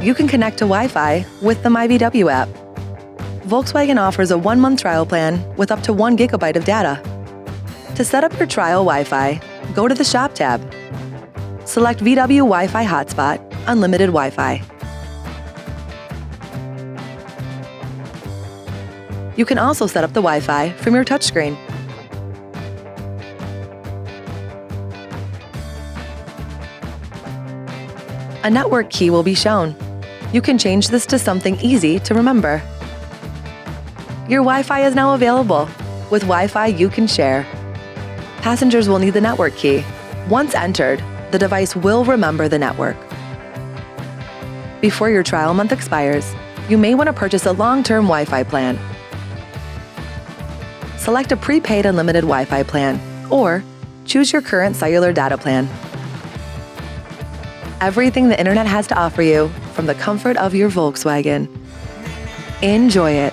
You can connect to Wi-Fi with the myVW app. Volkswagen offers a 1-month trial plan with up to 1 GB of data. To set up your trial Wi-Fi, go to the Shop tab. Select VW Wi-Fi Hotspot, Unlimited Wi-Fi. You can also set up the Wi-Fi from your touchscreen. A network key will be shown. You can change this to something easy to remember. Your Wi-Fi is now available. With Wi-Fi you can share. Passengers will need the network key. Once entered, the device will remember the network. Before your trial month expires, you may want to purchase a long-term Wi-Fi plan. Select a prepaid unlimited Wi-Fi plan, or choose your current cellular data plan. Everything the internet has to offer you from the comfort of your Volkswagen. Enjoy it.